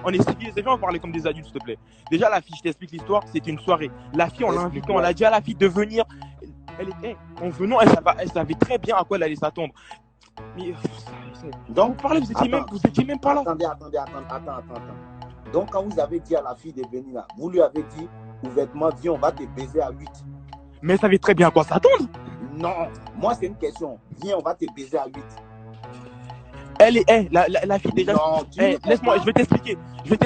on est civilisés, viens, on va parler comme des adultes, s'il te plaît. Déjà, la fille, je t'explique l'histoire, c'était une soirée. La fille, on l'a invitée, on a dit à la fille de venir. En venant, elle savait très bien à quoi elle allait s'attendre. Mais, donc, vous étiez même pas là. Attends. Donc, quand vous avez dit à la fille de venir là, vous lui avez dit ouvertement, viens, on va te baiser à 8. Mais elle savait très bien à quoi s'attendre. Non, moi, c'est une question. Viens, on va te baiser à 8. La fille déjà. Non, laisse-moi, je vais t'expliquer. Tu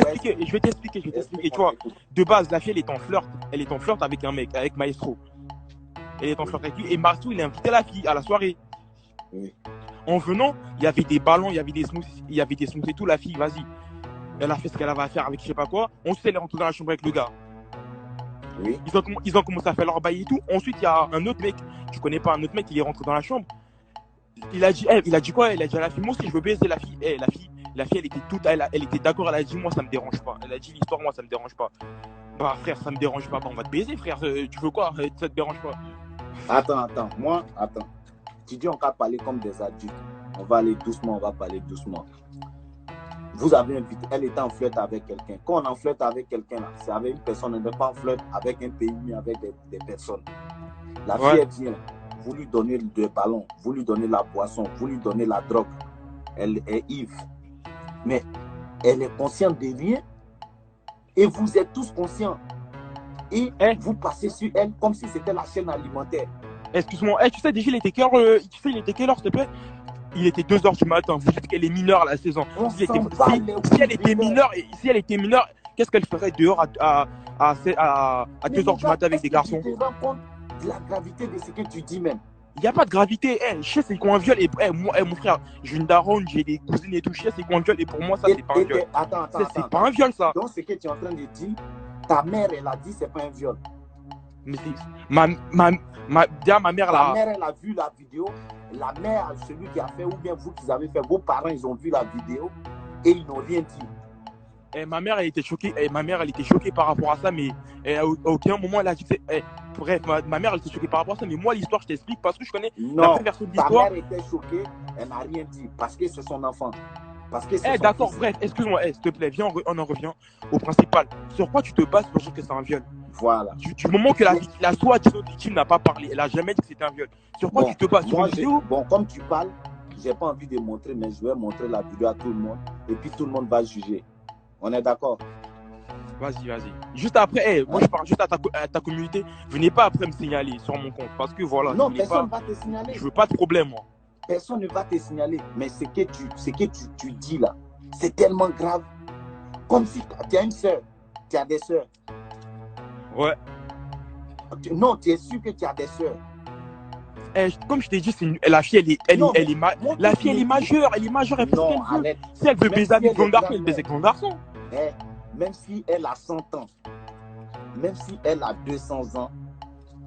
vois, de base, la fille, elle est en flirt. Elle est en flirt avec un mec, avec Maestro. Elle est en flirt avec lui. Et Maestro, il a invité la fille à la soirée. Oui. En venant, il y avait des ballons, il y avait des smoothies et tout. La fille, vas-y. Elle a fait ce qu'elle avait à faire avec je sais pas quoi. Ensuite, elle est rentrée dans la chambre avec le gars. Oui. Ils ont commencé à faire leur bail et tout. Ensuite, il y a un autre mec. Tu connais pas un autre mec, il est rentré dans la chambre. Il a dit quoi? Il a dit à la fille, moi aussi je veux baiser la fille. La fille, elle était d'accord, elle a dit, moi ça me dérange pas. Elle a dit l'histoire, moi ça me dérange pas. Bah frère, ça me dérange pas, bah, on va te baiser frère, tu veux quoi? Ça te dérange pas? Attends. Tu dis on va parler comme des adultes. On va aller doucement, on va parler doucement. Vous avez invité, elle était en flirt avec quelqu'un. Quand on en flirte avec quelqu'un, là, c'est avec une personne, on ne pas en flirt avec un pays, mais avec des personnes. La fille, elle vient, vous lui donnez le ballon, vous lui donnez la boisson, vous lui donnez la drogue. Elle est ivre. Mais elle est consciente de rien et vous êtes tous conscients. Et vous passez sur elle comme si c'était la chaîne alimentaire. Excuse-moi, tu sais déjà il était quelle heure, s'il te plaît? Il était 2h du matin. Vous dites qu'elle est mineure la saison. Si elle était mineure, qu'est-ce qu'elle ferait dehors à 2h du matin avec des garçons? Tu te rends compte de la gravité de ce que tu dis même? Il n'y a pas de gravité. Je sais c'est quoi un viol. Et moi, mon frère, j'ai une daronne, j'ai des cousines et tout. Je sais c'est quoi un viol. Et pour moi, ça, c'est pas un viol. Attends. C'est pas un viol, ça. Donc, ce que tu es en train de dire, ta mère, elle a dit c'est pas un viol. Mais ma mère, là. Ta mère, elle a vu la vidéo. La mère, celui qui a fait, ou bien vous qui avez fait, vos parents, ils ont vu la vidéo et ils n'ont rien dit. Ma mère, elle était choquée. Ma mère, elle était choquée par rapport à ça, mais à aucun moment, elle a dit que bref, ma mère, elle était choquée par rapport à ça, mais moi, l'histoire, je t'explique parce que je connais la vraie version de l'histoire. Ta mère était choquée, elle n'a rien dit parce que c'est son enfant. D'accord, bref, excuse-moi, s'il te plaît, viens, on en revient au principal. Sur quoi tu te bases pour dire que c'est un viol? Voilà. Du moment que la soi-disant victime n'a pas parlé, elle n'a jamais dit que c'était un viol. Sur quoi tu te bases? Sur une vidéo? Bon, comme tu parles, j'ai pas envie de montrer, mais je vais montrer la vidéo à tout le monde et puis tout le monde va juger. On est d'accord? Vas-y. Juste après, moi je parle juste à ta communauté. Venez pas après me signaler sur mon compte parce que voilà. Non, personne ne va te signaler. Je veux pas de problème, moi. Personne ne va te signaler. Mais ce que tu dis là, c'est tellement grave. Comme si tu as une soeur, tu as des soeurs. Ouais. Non, tu es sûr que tu as des soeurs. Comme je t'ai dit, la fille, elle est majeure. Elle est majeure. Elle fait ce qu'elle veut. Si elle veut baiser avec grand garçon, elle baise avec grand garçon. Même si elle a 100 ans, même si elle a 200 ans,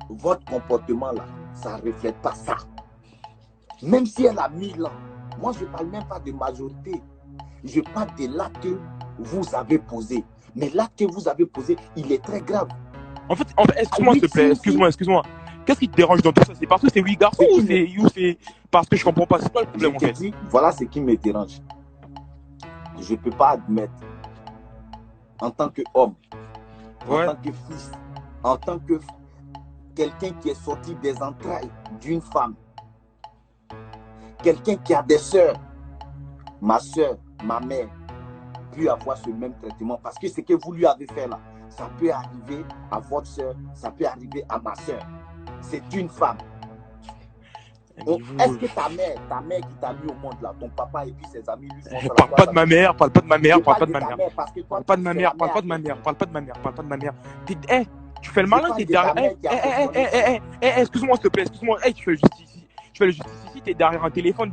votre comportement là, ça ne reflète pas ça. Même si elle a 1000 ans, moi je ne parle même pas de majorité. Je parle de l'acte que vous avez posé. Mais l'acte que vous avez posé, il est très grave. En fait excuse-moi s'il te plaît, excuse-moi. Qu'est-ce qui te dérange dans tout ça? C'est parce que c'est 8 garçons ou c'est parce que je comprends pas? C'est quoi le problème en fait? Dis, voilà ce qui me dérange. Je ne peux pas admettre, en tant qu'homme, en tant que fils, en tant que quelqu'un qui est sorti des entrailles d'une femme, quelqu'un qui a des sœurs, ma soeur, ma mère, peut avoir ce même traitement. Parce que ce que vous lui avez fait là, ça peut arriver à votre soeur, ça peut arriver à ma soeur. C'est une femme. Est-ce que ta mère qui t'a mis au monde là, ton papa et puis ses amis lui font ça? Parle pas de ma mère. Parle pas de ma mère. Tu fais le malin, t'es derrière. Excuse-moi s'il te plaît, tu fais le justice ici, t'es derrière un téléphone,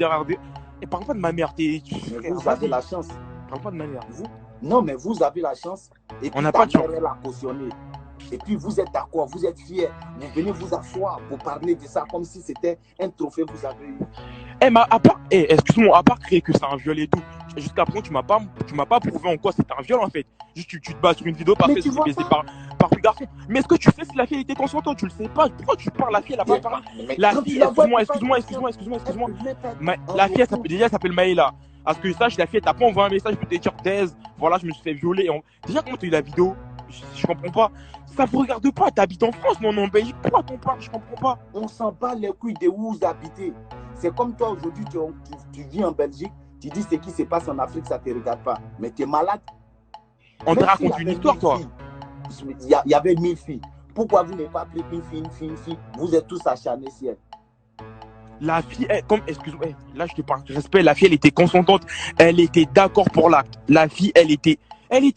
et parle pas de ma mère. Vous avez la chance. Parle pas de ma mère. Non, mais vous avez la chance. Et puis on n'a pas de chance. Elle a cautionné. Et puis vous êtes d'accord, vous êtes fiers. Vous venez vous asseoir pour parler de ça comme si c'était un trophée que vous avez eu. Excuse-moi, à part créer que c'est un viol et tout, jusqu'à présent tu m'as pas prouvé en quoi c'est un viol en fait. Juste tu te bases sur une vidéo parce que c'est baisé par un garçon. Mais est-ce que tu sais si la fille était consentante? Tu le sais pas. Pourquoi tu parles? La fille elle a pas parlé. La fille, excuse-moi. La fille elle s'appelle Maëla. Parce que ça, je l'ai fait, t'as pas envoyé un message pour te dire, Dez, voilà, je me suis fait violer. Déjà, comment t'as eu la vidéo? Je comprends pas. Ça vous regarde pas, t'habites en France, non, en Belgique, pourquoi t'en parles? Je comprends pas. On s'en bat les couilles de où vous habitez. C'est comme toi, aujourd'hui, tu vis en Belgique, tu dis ce qui se passe en Afrique, ça te regarde pas. Mais tu es malade. On te raconte une histoire, toi. Il y avait 1000 filles. Pourquoi vous n'avez pas pris une fille? Vous êtes tous acharnés si elle. La fille, excuse-moi, là je te parle de respect, la fille elle était consentante, elle était d'accord pour l'acte. La fille elle était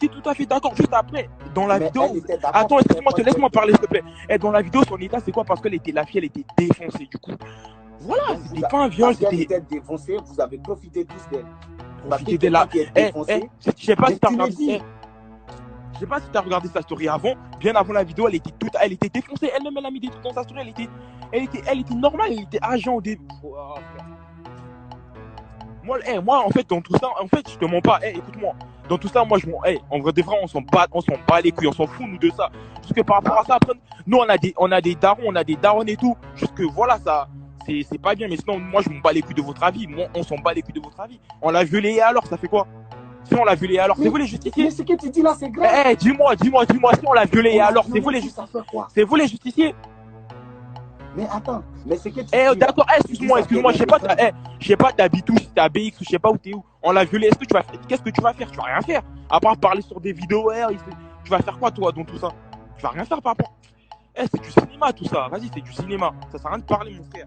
tout à fait d'accord juste après. Dans la vidéo, attends, excuse-moi, laisse-moi parler s'il te plaît. Et dans la vidéo, son état c'est quoi? Parce que la fille elle était défoncée du coup. Voilà, c'était pas un viol, c'était. Elle était défoncée, vous avez profité tous d'elle. Profiter de la. Je sais pas si t'as regardé. Je sais pas si tu as regardé sa story avant, bien avant la vidéo, elle était défoncée. Elle-même, elle a mis des trucs dans sa story. Elle était normale, elle était agent au début. Oh, moi, en fait, dans tout ça, en fait, je te mens pas. Écoute-moi. Dans tout ça, moi, en vrai de vrai, on s'en bat les couilles, on s'en fout, nous, de ça. Parce que par rapport à ça, après, nous, on a des darons, on a des darons et tout. Juste que, voilà, ça, c'est pas bien. Mais sinon, moi, je m'en bats les couilles de votre avis. Moi, on s'en bat les couilles de votre avis. On l'a violé et alors, ça fait quoi? Si on l'a violé, alors c'est vous les justiciers. Mais ce que tu dis là, c'est grave. Dis-moi, si on l'a violé, et alors c'est vous les justiciers. C'est vous les justiciers. Mais attends, mais c'est que tu dis. D'accord, excuse-moi, je sais pas, t'habites où, si t'es à BX, je sais pas où t'es où. On l'a violé, qu'est-ce que tu vas faire? Tu vas rien faire. À part parler sur des vidéos, tu vas faire quoi toi dans tout ça? Tu vas rien faire par rapport. C'est du cinéma tout ça, vas-y, c'est du cinéma. Ça sert à rien de parler, mon frère.